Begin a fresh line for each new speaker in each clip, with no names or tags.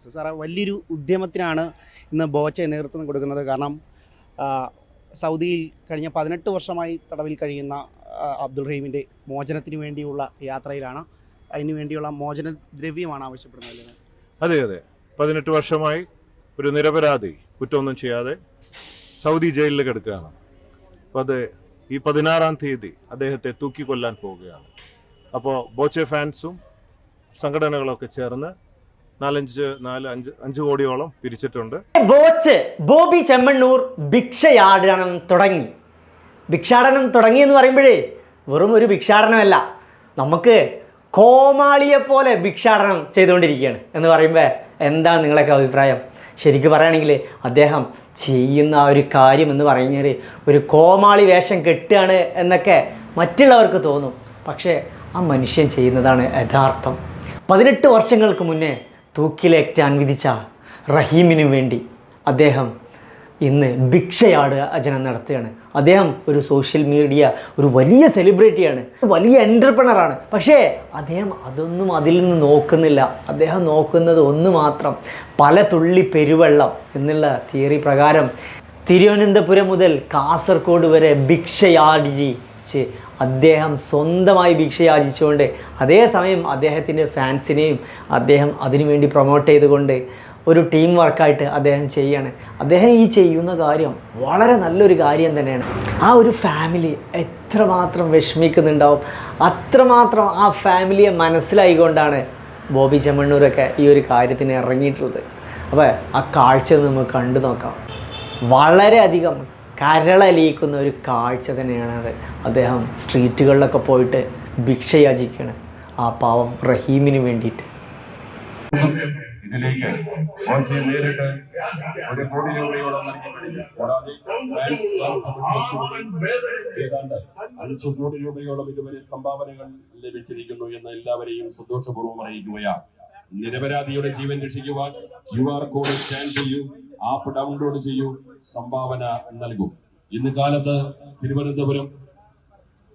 Fans. സാറേ, വലിയൊരു ഉദ്യമത്തിനാണ് ഇന്ന് ബോച്ചെ നേതൃത്വം കൊടുക്കുന്നത്. കാരണം സൗദിയിൽ കഴിഞ്ഞ 18 വർഷമായി തടവിൽ കഴിയുന്ന അബ്ദുൾ റഹീമിൻ്റെ മോചനത്തിന് വേണ്ടിയുള്ള യാത്രയിലാണ്. അതിനു വേണ്ടിയുള്ള മോചന ദ്രവ്യമാണ് ആവശ്യപ്പെടുന്നത്.
അതെ അതെ, 18 വർഷമായി ഒരു നിരപരാധി കുറ്റമൊന്നും ചെയ്യാതെ സൗദി ജയിലിൽ കിടക്കുകയാണ്. അപ്പോൾ അത് ഈ 16-ാം തീയതി അദ്ദേഹത്തെ തൂക്കിക്കൊല്ലാൻ പോവുകയാണ്. അപ്പോൾ ബോച്ചെ ഫാൻസും സംഘടനകളൊക്കെ ചേർന്ന് 5 കോടിയോളം പിരിച്ചിട്ടുണ്ട്.
ബോബി ചെമ്മണ്ണൂർ ഭിക്ഷയാടനം തുടങ്ങി. ഭിക്ഷാടനം തുടങ്ങി എന്ന് പറയുമ്പോഴേ വെറും ഒരു ഭിക്ഷാടനമല്ല, നമുക്ക് കോമാളിയെ പോലെ ഭിക്ഷാടനം ചെയ്തുകൊണ്ടിരിക്കുകയാണ് എന്ന് പറയുമ്പോൾ എന്താണ് നിങ്ങളൊക്കെ അഭിപ്രായം? ശരിക്കും പറയുകയാണെങ്കിൽ അദ്ദേഹം ചെയ്യുന്ന ആ ഒരു കാര്യം എന്ന് പറഞ്ഞാൽ ഒരു കോമാളി വേഷം കെട്ടുകയാണ് എന്നൊക്കെ മറ്റുള്ളവർക്ക് തോന്നും. പക്ഷേ ആ മനുഷ്യൻ ചെയ്യുന്നതാണ് യഥാർത്ഥം. 18 വർഷങ്ങൾക്ക് മുന്നേ തൂക്കിലേറ്റാൻ വിധിച്ച റഹീമിനു വേണ്ടി അദ്ദേഹം ഇന്ന് ഭിക്ഷയാടനം നടത്തുകയാണ്. അദ്ദേഹം ഒരു സോഷ്യൽ മീഡിയ ഒരു വലിയ സെലിബ്രിറ്റിയാണ്, വലിയ എൻ്റർപ്രണറാണ്. പക്ഷേ അദ്ദേഹം അതൊന്നും അതിൽ നിന്ന് നോക്കുന്നില്ല. അദ്ദേഹം നോക്കുന്നത് ഒന്ന് മാത്രം, പല തുള്ളി പെരുവെള്ളം എന്നുള്ള തിയറി പ്രകാരം തിരുവനന്തപുരം മുതൽ കാസർഗോഡ് വരെ ഭിക്ഷയാചിച്ച് അദ്ദേഹം സ്വന്തമായി ഭിക്ഷ യാചിച്ചുകൊണ്ട് അതേസമയം അദ്ദേഹത്തിൻ്റെ ഫാൻസിനെയും അദ്ദേഹം അതിനുവേണ്ടി പ്രൊമോട്ട് ചെയ്തുകൊണ്ട് ഒരു ടീം വർക്കായിട്ട് അദ്ദേഹം ചെയ്യാണ്. അദ്ദേഹം ഈ ചെയ്യുന്ന കാര്യം വളരെ നല്ലൊരു കാര്യം തന്നെയാണ്. ആ ഒരു ഫാമിലി എത്രമാത്രം വിഷമിക്കുന്നുണ്ടാവും, അത്രമാത്രം ആ ഫാമിലിയെ മനസ്സിലായിക്കൊണ്ടാണ് ബോബി ചെമ്മണ്ണൂരൊക്കെ ഈ ഒരു കാര്യത്തിന് ഇറങ്ങിയിട്ടുള്ളത്. അപ്പോൾ ആ കാഴ്ച നമുക്ക് കണ്ടു നോക്കാം. വളരെയധികം കരളലിയിക്കുന്ന ഒരു കാഴ്ച തന്നെയാണത്. അദ്ദേഹം സ്ട്രീറ്റുകളിലൊക്കെ പോയിട്ട് ഭിക്ഷ യാചിക്കുകയാണ് ആ പാവം റഹീമിന് വേണ്ടിയിട്ട്.
ഇതിലേക്ക് നേരിട്ട് 1 കോടി രൂപയോളം നൽകിക്കഴിഞ്ഞു. കൂടാതെ ഏതാണ്ട് 5 കോടി രൂപയോളം ഇതുവരെ സംഭാവനകൾ ലഭിച്ചിരിക്കുന്നു എന്ന് എല്ലാവരെയും സന്തോഷപൂർവ്വം അറിയിക്കുകയാണ്. നിരപരാധിയുടെ ജീവൻ രക്ഷിക്കുവാൻ QR കോഡ് സ്കാൻ ചെയ്യൂ, ആപ്പ് ഡൗൺലോഡ് ചെയ്യൂ, സംഭാവന നൽകും. ഇന്ന് കാലത്ത് Thiruvananthapuram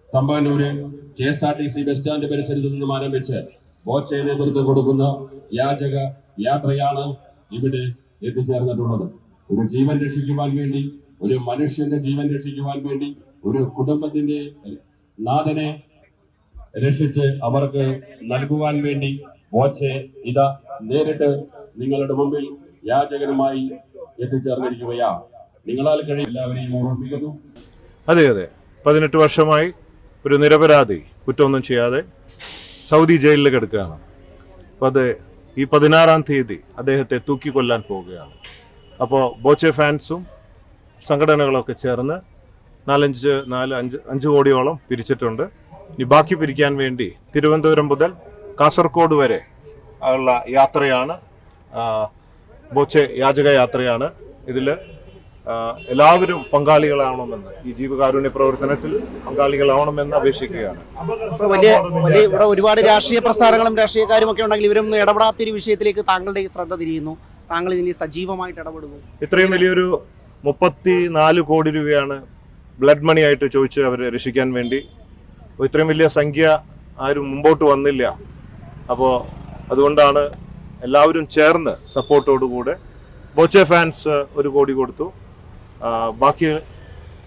Thampanoor KSRTC bus stand പരിസരത്ത് നിന്നും ആരംഭിച്ച് ബോച്ചെ നേതൃത്വം കൊടുക്കുന്ന യാചക യാത്രയാണ് ഇവിടെ എത്തിച്ചേർന്നിട്ടുള്ളത്. ഒരു ജീവൻ രക്ഷിക്കുവാൻ വേണ്ടി, ഒരു മനുഷ്യന്റെ ജീവൻ രക്ഷിക്കുവാൻ വേണ്ടി, ഒരു കുടുംബത്തിന്റെ നാഥനെ രക്ഷിച്ച് അവർക്ക് നൽകുവാൻ വേണ്ടി ബോച്ചെ ഇതാ നേരിട്ട് നിങ്ങളുടെ മുമ്പിൽ യാചകനുമായി എത്തിച്ചേർന്നിരിക്കുകയാണ്. നിങ്ങളാൽ കഴിയും എല്ലാവരെയും ഓർമ്മിപ്പിക്കുന്നു.
അതെ അതെ, 18 വർഷമായി ഒരു നിരപരാധി കുറ്റമൊന്നും ചെയ്യാതെ സൗദി ജയിലിൽ കിടക്കുകയാണ്. അപ്പോൾ അത് ഈ 16-ാം തീയതി അദ്ദേഹത്തെ തൂക്കിക്കൊല്ലാൻ പോവുകയാണ്. അപ്പോൾ ബോച്ചെ ഫാൻസും സംഘടനകളൊക്കെ ചേർന്ന് 5 കോടിയോളം പിരിച്ചിട്ടുണ്ട്. ഇനി ബാക്കി പിരിക്കാൻ വേണ്ടി തിരുവനന്തപുരം മുതൽ കാസർഗോഡ് വരെ ഉള്ള യാത്രയാണ്, ബോച്ചെ യാചക യാത്രയാണ്. ഇതിൽ എല്ലാവരും പങ്കാളികളാവണമെന്ന്, ഈ ജീവകാരുണ്യ പ്രവർത്തനത്തിൽ പങ്കാളികളാവണമെന്ന് അപേക്ഷിക്കുകയാണ്.
ഇവിടെ ഒരുപാട് രാഷ്ട്രീയ പ്രസ്ഥാനങ്ങളും രാഷ്ട്രീയക്കാരും ഒക്കെ ഉണ്ടെങ്കിൽ ഇവരൊന്നും ഇടപെടാത്തൊരു വിഷയത്തിലേക്ക് താങ്കളുടെ ശ്രദ്ധ തിരിയുന്നു. താങ്കൾ ഇതിൽ സജീവമായിട്ട് ഇടപെടുന്നു.
ഇത്രയും വലിയൊരു 34 കോടി രൂപയാണ് ബ്ലഡ് മണി ആയിട്ട് ചോദിച്ച് അവരെ രക്ഷിക്കാൻ വേണ്ടി. ഇത്രയും വലിയ സംഖ്യ ആരും മുമ്പോട്ട് വന്നില്ല. അപ്പോൾ അതുകൊണ്ടാണ് എല്ലാവരും ചേർന്ന് സപ്പോർട്ടോടുകൂടെ ബോച്ചെ ഫാൻസ് 1 കോടി കൊടുത്തു. ബാക്കി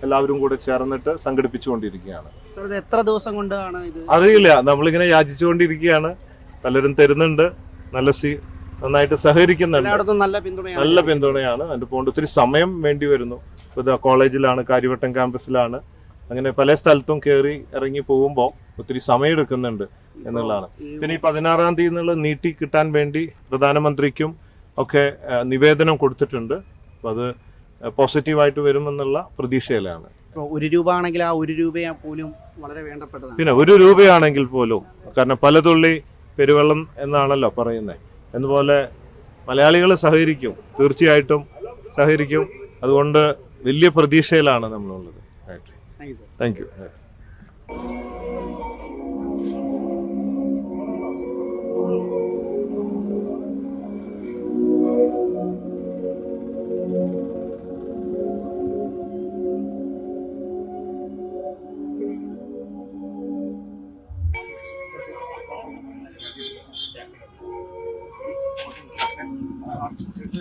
എല്ലാവരും കൂടെ ചേർന്നിട്ട് സംഘടിപ്പിച്ചുകൊണ്ടിരിക്കുകയാണ്.
ഇത് എത്ര ദിവസം കൊണ്ടാണ് ഇത്
അറിയില്ല, നമ്മളിങ്ങനെ യാചിച്ചുകൊണ്ടിരിക്കുകയാണ്. പലരും തരുന്നുണ്ട്, നന്നായിട്ട് സഹകരിക്കുന്നുണ്ട്. നല്ല പിന്തുണയാണ്. അതിന്റെ പോണ്ട് ഒത്തിരി സമയം വേണ്ടി വരുന്നു. ഇപ്പോൾ കോളേജിലാണ്, കാര്യവട്ടം ക്യാമ്പസിലാണ്, അങ്ങനെ പല സ്ഥലത്തും കയറി ഇറങ്ങി പോകുമ്പോൾ ഒത്തിരി സമയം എടുക്കുന്നുണ്ട് എന്നുള്ളതാണ്. പിന്നെ ഈ 16-ാം തീയതി എന്നുള്ള നീട്ടി കിട്ടാൻ വേണ്ടി പ്രധാനമന്ത്രിക്കും ഒക്കെ നിവേദനം കൊടുത്തിട്ടുണ്ട്. അപ്പം അത് പോസിറ്റീവായിട്ട് വരുമെന്നുള്ള പ്രതീക്ഷയിലാണ്.
1 രൂപ ആണെങ്കിൽ ആ 1 രൂപ പോലും വളരെ വേണ്ടപ്പെട്ടതാണ്.
പിന്നെ 1 രൂപയാണെങ്കിൽ പോലും, കാരണം പല തുള്ളി പെരുവെള്ളം എന്നാണല്ലോ പറയുന്നത്, അതുപോലെ മലയാളികൾ സഹകരിക്കും, തീർച്ചയായിട്ടും സഹകരിക്കും. അതുകൊണ്ട് വലിയ പ്രതീക്ഷയിലാണ് നമ്മളുള്ളത്. Thank you. Hello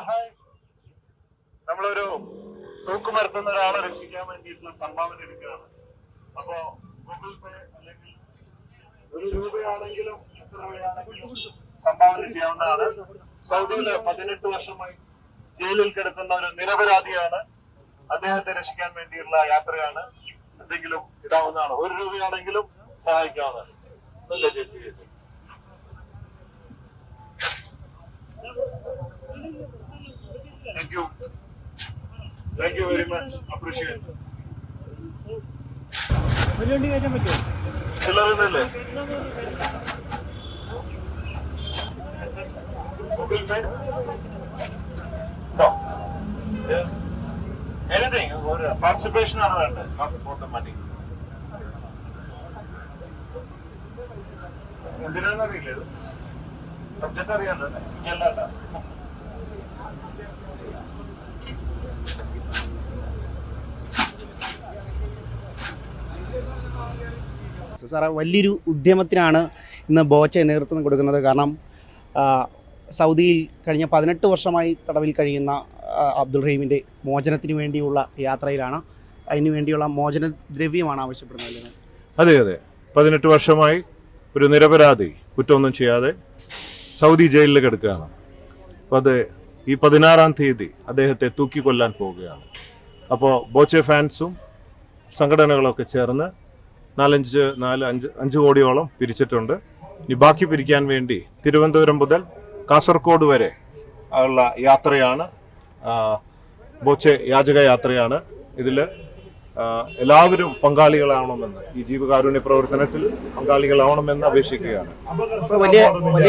hi. നമ്മളൊരു തൂക്കുമരത്തുന്ന ഒരാളെ രക്ഷിക്കാൻ വേണ്ടിയിട്ടുള്ള സംഭാവന എടുക്കുകയാണ്. അപ്പോ ഗൂഗിൾ പേ അല്ലെങ്കിൽ ₹1 എത്ര രൂപയാണെങ്കിലും സംഭാവന ചെയ്യാവുന്നതാണ്. സൗദിയില് 18 വർഷമായി ജയിലിൽ കിടക്കുന്ന ഒരു നിരപരാധിയാണ്. അദ്ദേഹത്തെ രക്ഷിക്കാൻ വേണ്ടിയുള്ള യാത്രയാണ്. എന്തെങ്കിലും ഇടാവുന്നതാണ്. ₹1 സഹായിക്കാവുന്നതാണ്. നല്ല ചേച്ചി. Thank you very much. Appreciate it. ചിലറിനല്ലേ Google Pay? No. Yeah. Anything. Participation ആണ് വേണ്ടത്. Not for the money. എന്തിനാണെന്നറിയില്ല ഇത്. സബ്ജക്റ്റ് അറിയാലോ അല്ലേ?
സാറേ, വലിയൊരു ഉദ്യമത്തിനാണ് ഇന്ന് ബോച്ച നേതൃത്വം കൊടുക്കുന്നത്. കാരണം സൗദിയിൽ കഴിഞ്ഞ 18 വർഷമായി തടവിൽ കഴിയുന്ന അബ്ദുൾ റഹീമിൻ്റെ മോചനത്തിന് വേണ്ടിയുള്ള യാത്രയിലാണ്. അതിനു വേണ്ടിയുള്ള മോചന ദ്രവ്യമാണ് ആവശ്യപ്പെടുന്നത്.
അതെ അതെ, 18 വർഷമായി ഒരു നിരപരാധി കുറ്റമൊന്നും ചെയ്യാതെ സൗദി ജയിലിൽ കിടക്കുകയാണ്. അപ്പോൾ അത് ഈ 16-ാം തീയതി അദ്ദേഹത്തെ തൂക്കിക്കൊല്ലാൻ പോവുകയാണ്. അപ്പോൾ ബോച്ചെ ഫാൻസും സംഘടനകളൊക്കെ ചേർന്ന് 5 കോടിയോളം പിരിച്ചിട്ടുണ്ട്. ഇനി ബാക്കി പിരിക്കാൻ വേണ്ടി തിരുവനന്തപുരം മുതൽ കാസർഗോഡ് വരെ ഉള്ള യാത്രയാണ്. ബോച്ചെ യാചക യാത്രയാണ്. ഇതിൽ എല്ലാവരും പങ്കാളികളാവണമെന്ന്, ഈ ജീവകാരുണ്യ പ്രവർത്തനത്തിൽ പങ്കാളികളാവണമെന്ന് അപേക്ഷിക്കുകയാണ്.
വലിയ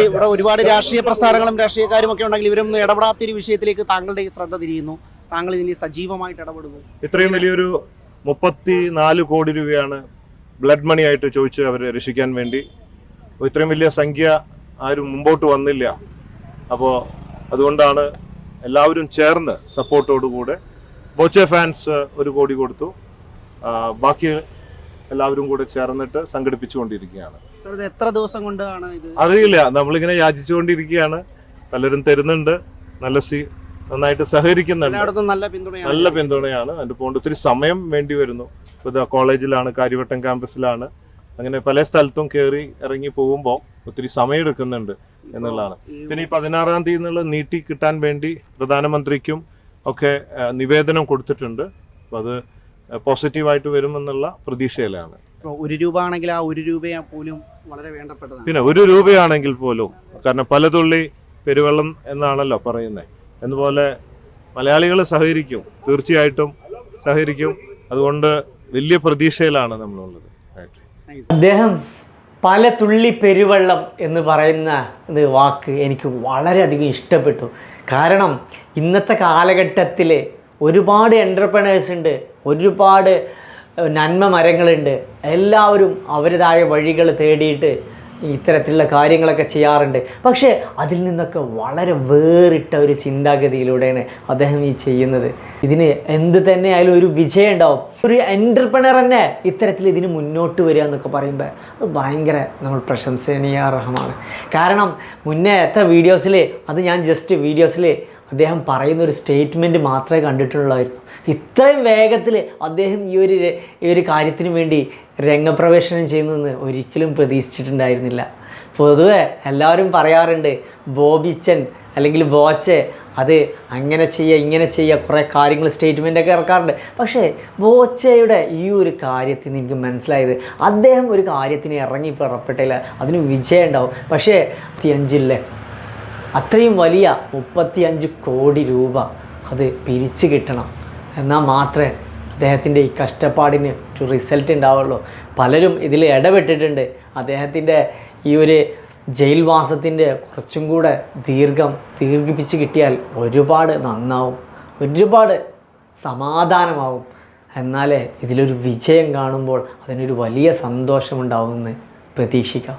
ഇവിടെ ഒരുപാട് രാഷ്ട്രീയ പ്രസ്ഥാനങ്ങളും രാഷ്ട്രീയക്കാരും ഒക്കെ ഉണ്ടെങ്കിൽ ഇവരൊന്നും ഇടപെടാത്തൊരു വിഷയത്തിലേക്ക് താങ്കളുടെ ഈ ശ്രദ്ധ തിരിയുന്നു. താങ്കൾ ഇതിന് സജീവമായിട്ട് ഇടപെടുന്നു.
ഇത്രയും വലിയൊരു 34 കോടി രൂപയാണ് ബ്ലഡ് മണി ആയിട്ട് ചോദിച്ച് അവരെ രക്ഷിക്കാൻ വേണ്ടി. ഇത്രയും വലിയ സംഖ്യ ആരും മുമ്പോട്ട് വന്നില്ല. അപ്പോൾ അതുകൊണ്ടാണ് എല്ലാവരും ചേർന്ന് സപ്പോർട്ടോടുകൂടെ ബോച്ചെ ഫാൻസ് 1 കോടി കൊടുത്തു. ബാക്കി എല്ലാവരും കൂടെ ചേർന്നിട്ട് സംഘടിപ്പിച്ചുകൊണ്ടിരിക്കുകയാണ്.
ഇത് എത്ര ദിവസം കൊണ്ടാണ് ഇത്?
അറിയില്ല, നമ്മളിങ്ങനെ യാചിച്ചുകൊണ്ടിരിക്കുകയാണ്. പലരും തരുന്നുണ്ട്, നന്നായിട്ട് സഹകരിക്കുന്നുണ്ട്. നല്ല പിന്തുണയാണ്. അതിന്റെ പോണ്ട് ഒത്തിരി സമയം വേണ്ടി വരുന്നു. ഇപ്പോൾ കോളേജിലാണ്, കാര്യവട്ടം ക്യാമ്പസിലാണ്, അങ്ങനെ പല സ്ഥലത്തും കയറി ഇറങ്ങി പോകുമ്പോൾ ഒത്തിരി സമയം എടുക്കുന്നുണ്ട് എന്നുള്ളതാണ്. പിന്നെ ഈ 16-ാം തീയതി എന്നുള്ളത് നീട്ടി കിട്ടാൻ വേണ്ടി പ്രധാനമന്ത്രിക്കും ഒക്കെ നിവേദനം കൊടുത്തിട്ടുണ്ട്. അപ്പോൾ അത് പോസിറ്റീവായിട്ട് വരുമെന്നുള്ള പ്രതീക്ഷയിലാണ്.
₹1 ആണെങ്കിൽ ആ ₹1 പോലും വളരെ വേണ്ടപ്പെട്ടതാണ്.
പിന്നെ ₹1 പോലും, കാരണം പല തുള്ളി പെരുവെള്ളം എന്നാണല്ലോ പറയുന്നത്. അതുപോലെ മലയാളികൾ സഹകരിക്കും, തീർച്ചയായിട്ടും സഹകരിക്കും. അതുകൊണ്ട് വലിയ പ്രതീക്ഷയിലാണ് നമ്മളുള്ളത്.
അദ്ദേഹം പല തുള്ളി പെരുവെള്ളം എന്ന് പറയുന്ന വാക്ക് എനിക്ക് വളരെയധികം ഇഷ്ടപ്പെട്ടു. കാരണം ഇന്നത്തെ കാലഘട്ടത്തിൽ ഒരുപാട് എൻ്റർപ്രണേഴ്സ് ഉണ്ട്, ഒരുപാട് നന്മ മരങ്ങളുണ്ട്. എല്ലാവരും അവരുടേതായ വഴികൾ തേടിയിട്ട് ഇത്തരത്തിലുള്ള കാര്യങ്ങളൊക്കെ ചെയ്യാറുണ്ട്. പക്ഷേ അതിൽ നിന്നൊക്കെ വളരെ വേറിട്ട ഒരു ചിന്താഗതിയിലൂടെയാണ് അദ്ദേഹം ഈ ചെയ്യുന്നത്. ഇതിന് എന്ത് തന്നെ ആയാലും ഒരു വിജയം ഉണ്ടാവും. ഒരു എൻ്റർപ്രണർ തന്നെ ഇത്തരത്തിൽ ഇതിന് മുന്നോട്ട് വരിക എന്നൊക്കെ പറയുമ്പോൾ അത് ഭയങ്കര നമ്മൾ പ്രശംസനീയാർഹമാണ്. കാരണം മുന്നേത്തെ വീഡിയോസിൽ അത് ഞാൻ ജസ്റ്റ് വീഡിയോസിൽ അദ്ദേഹം പറയുന്നൊരു സ്റ്റേറ്റ്മെൻറ്റ് മാത്രമേ കണ്ടിട്ടുള്ളായിരുന്നു. ഇത്രയും വേഗത്തിൽ അദ്ദേഹം ഈ ഒരു കാര്യത്തിന് വേണ്ടി രംഗപ്രവേശനം ചെയ്യുന്നതെന്ന് ഒരിക്കലും പ്രതീക്ഷിച്ചിട്ടുണ്ടായിരുന്നില്ല. പൊതുവെ എല്ലാവരും പറയാറുണ്ട് ബോബിച്ചൻ അല്ലെങ്കിൽ ബോച്ചെ അത് അങ്ങനെ ചെയ്യുക ഇങ്ങനെ ചെയ്യുക, കുറേ കാര്യങ്ങൾ സ്റ്റേറ്റ്മെൻറ്റൊക്കെ ഇറക്കാറുണ്ട്. പക്ഷേ ബോച്ചയുടെ ഈ ഒരു കാര്യത്തിൽ എനിക്ക് മനസ്സിലായത് അദ്ദേഹം ഒരു കാര്യത്തിന് ഇറങ്ങി പുറപ്പെട്ടില്ല, അതിന് വിജയം ഉണ്ടാവും. പക്ഷേ 35 അത്രയും വലിയ 35 കോടി രൂപ അത് പിരിച്ചു കിട്ടണം, എന്നാൽ മാത്രമേ അദ്ദേഹത്തിൻ്റെ ഈ കഷ്ടപ്പാടിന് ഒരു റിസൾട്ട് ഉണ്ടാവുള്ളൂ. പലരും ഇതിൽ ഇടപെട്ടിട്ടുണ്ട്. അദ്ദേഹത്തിൻ്റെ ഈ ഒരു ജയിൽവാസത്തിൻ്റെ കുറച്ചും കൂടെ ദീർഘിപ്പിച്ച് കിട്ടിയാൽ ഒരുപാട് നന്നാവും, ഒരുപാട് സമാധാനമാവും. എന്നാലേ ഇതിലൊരു വിജയം കാണുമ്പോൾ അതിനൊരു വലിയ സന്തോഷമുണ്ടാവുമെന്ന് പ്രതീക്ഷിക്കാം.